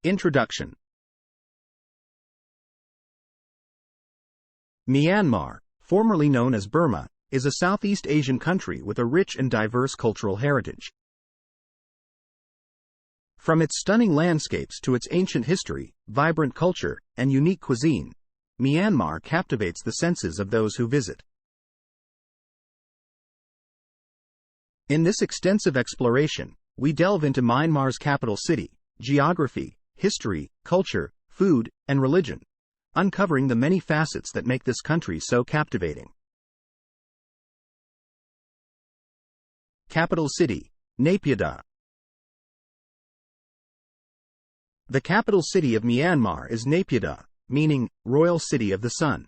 Introduction. Myanmar, formerly known as Burma, is a Southeast Asian country with a rich and diverse cultural heritage. From its stunning landscapes to its ancient history, vibrant culture, and unique cuisine, Myanmar captivates the senses of those who visit. In this extensive exploration, we delve into Myanmar's capital city, geography, history, culture, food, and religion, uncovering the many facets that make this country so captivating. Capital City, Naypyidaw. The capital city of Myanmar is Naypyidaw, meaning Royal City of the Sun.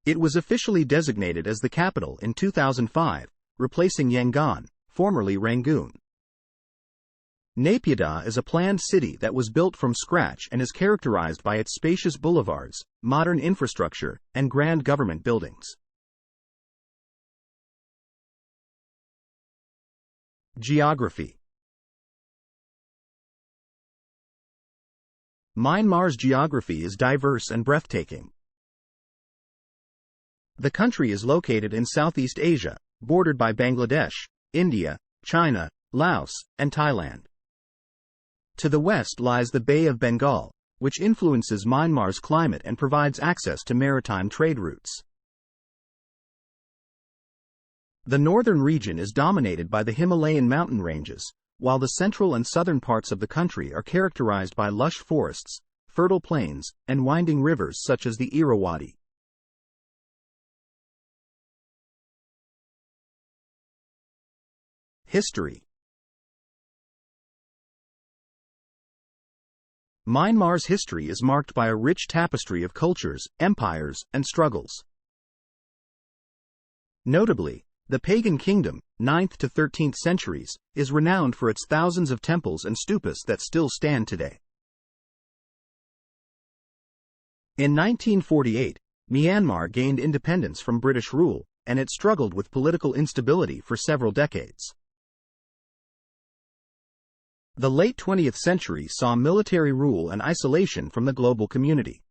It was officially designated as the capital in 2005, replacing Yangon, formerly Rangoon. Naypyidaw is a planned city that was built from scratch and is characterized by its spacious boulevards, modern infrastructure, and grand government buildings. Geography. Myanmar's geography is diverse and breathtaking. The country is located in Southeast Asia, bordered by Bangladesh, India, China, Laos, and Thailand. To the west lies the Bay of Bengal, which influences Myanmar's climate and provides access to maritime trade routes. The northern region is dominated by the Himalayan mountain ranges, while the central and southern parts of the country are characterized by lush forests, fertile plains, and winding rivers such as the Irrawaddy. History. Myanmar's history is marked by a rich tapestry of cultures, empires, and struggles. Notably, the pagan kingdom, 9th to 13th centuries, is renowned for its thousands of temples and stupas that still stand today. In 1948, Myanmar gained independence from British rule, and it struggled with political instability for several decades. The late 20th century saw military rule and isolation from the global community.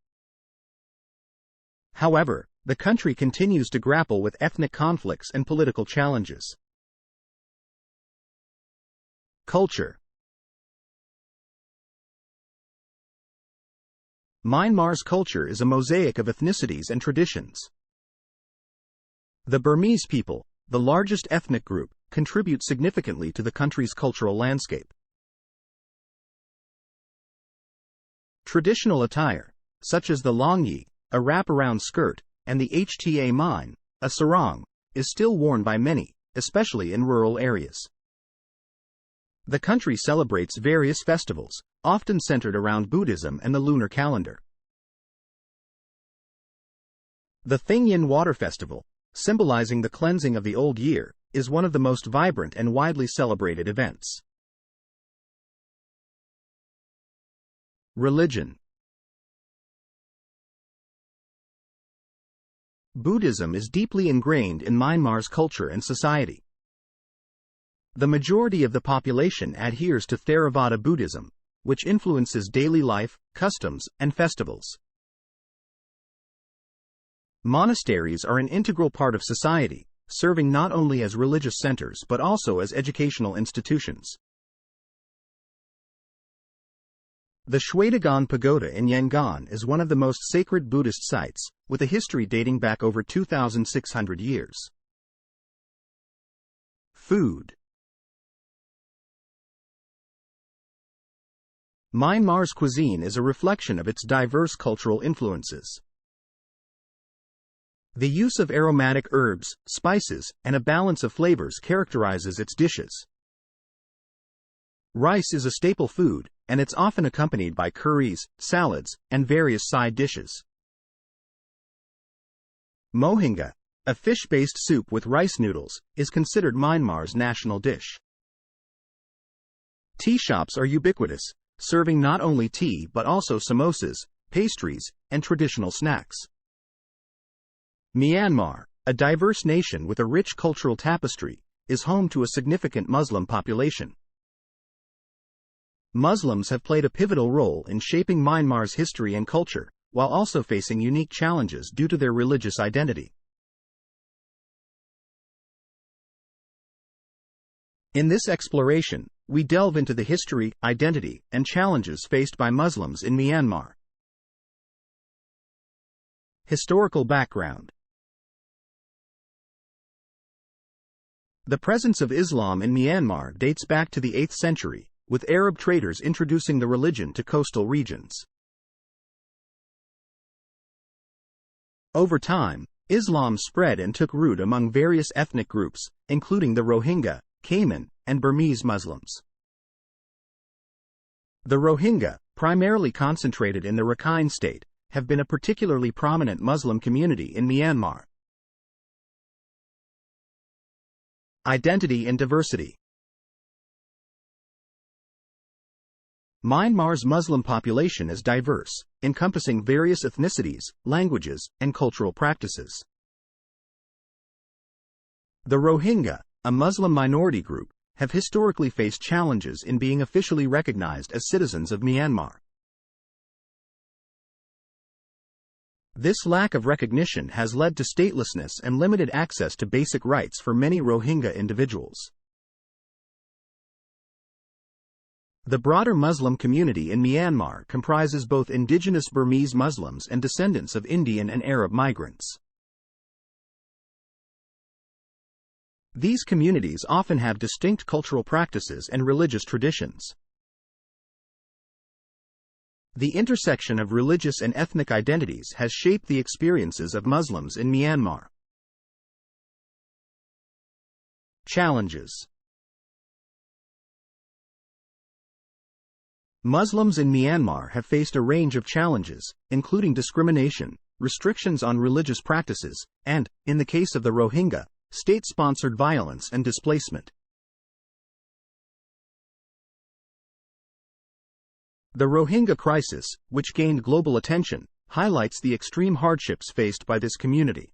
However, the country continues to grapple with ethnic conflicts and political challenges. Culture. Myanmar's culture is a mosaic of ethnicities and traditions. The Burmese people, the largest ethnic group, contribute significantly to the country's cultural landscape. Traditional attire, such as the longyi, a wrap-around skirt, and the hta mine, a sarong, is still worn by many, especially in rural areas. The country celebrates various festivals, often centered around Buddhism and the lunar calendar. The Thingyin Water Festival, symbolizing the cleansing of the old year, is one of the most vibrant and widely celebrated events. Religion. Buddhism is deeply ingrained in Myanmar's culture and society. The majority of the population adheres to Theravada Buddhism, which influences daily life, customs, and festivals. Monasteries are an integral part of society, serving not only as religious centers but also as educational institutions. The Shwedagon Pagoda in Yangon is one of the most sacred Buddhist sites, with a history dating back over 2,600 years. Food. Myanmar's cuisine is a reflection of its diverse cultural influences. The use of aromatic herbs, spices, and a balance of flavors characterizes its dishes. Rice is a staple food, and it's often accompanied by curries, salads, and various side dishes. Mohinga, a fish-based soup with rice noodles, is considered Myanmar's national dish. Tea shops are ubiquitous, serving not only tea but also samosas, pastries, and traditional snacks. Myanmar, a diverse nation with a rich cultural tapestry, is home to a significant Muslim population. Muslims have played a pivotal role in shaping Myanmar's history and culture, while also facing unique challenges due to their religious identity. In this exploration, we delve into the history, identity, and challenges faced by Muslims in Myanmar. Historical background. The presence of Islam in Myanmar dates back to the 8th century, with Arab traders introducing the religion to coastal regions. Over time, Islam spread and took root among various ethnic groups, including the Rohingya, Cayman, and Burmese Muslims. The Rohingya, primarily concentrated in the Rakhine state, have been a particularly prominent Muslim community in Myanmar. Identity and diversity. Myanmar's Muslim population is diverse, encompassing various ethnicities, languages, and cultural practices. The Rohingya, a Muslim minority group, have historically faced challenges in being officially recognized as citizens of Myanmar. This lack of recognition has led to statelessness and limited access to basic rights for many Rohingya individuals. The broader Muslim community in Myanmar comprises both indigenous Burmese Muslims and descendants of Indian and Arab migrants. These communities often have distinct cultural practices and religious traditions. The intersection of religious and ethnic identities has shaped the experiences of Muslims in Myanmar. Challenges. Muslims in Myanmar have faced a range of challenges, including discrimination, restrictions on religious practices, and, in the case of the Rohingya, state-sponsored violence and displacement. The Rohingya crisis, which gained global attention, highlights the extreme hardships faced by this community.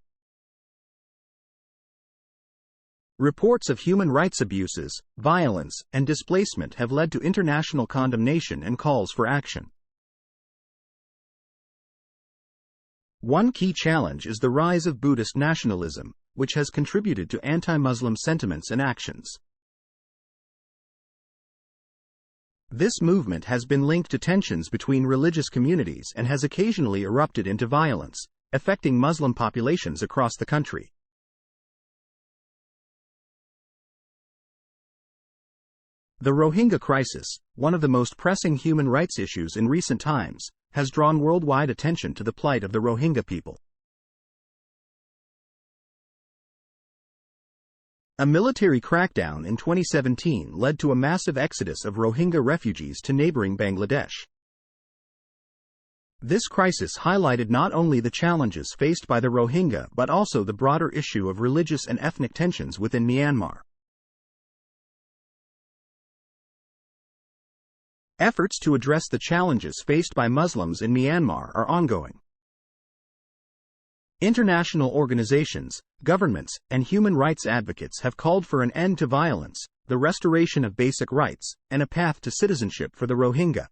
Reports of human rights abuses, violence, and displacement have led to international condemnation and calls for action. One key challenge is the rise of Buddhist nationalism, which has contributed to anti-Muslim sentiments and actions. This movement has been linked to tensions between religious communities and has occasionally erupted into violence, affecting Muslim populations across the country. The Rohingya crisis, one of the most pressing human rights issues in recent times, has drawn worldwide attention to the plight of the Rohingya people. A military crackdown in 2017 led to a massive exodus of Rohingya refugees to neighboring Bangladesh. This crisis highlighted not only the challenges faced by the Rohingya but also the broader issue of religious and ethnic tensions within Myanmar. Efforts to address the challenges faced by Muslims in Myanmar are ongoing. International organizations, governments, and human rights advocates have called for an end to violence, the restoration of basic rights, and a path to citizenship for the Rohingya.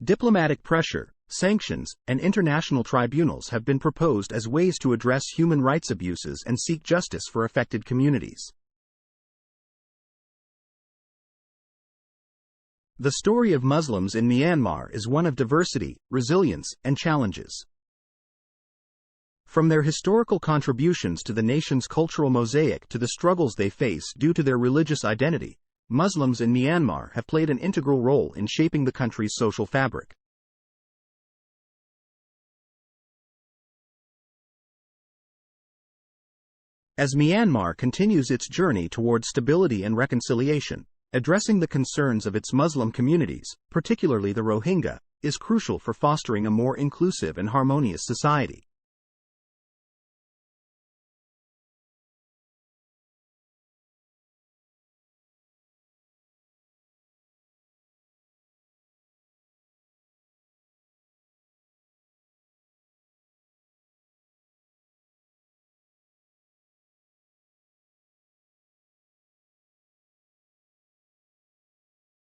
Diplomatic pressure, sanctions, and international tribunals have been proposed as ways to address human rights abuses and seek justice for affected communities. The story of Muslims in Myanmar is one of diversity, resilience, and challenges. From their historical contributions to the nation's cultural mosaic to the struggles they face due to their religious identity, Muslims in Myanmar have played an integral role in shaping the country's social fabric. As Myanmar continues its journey toward stability and reconciliation, addressing the concerns of its Muslim communities, particularly the Rohingya, is crucial for fostering a more inclusive and harmonious society.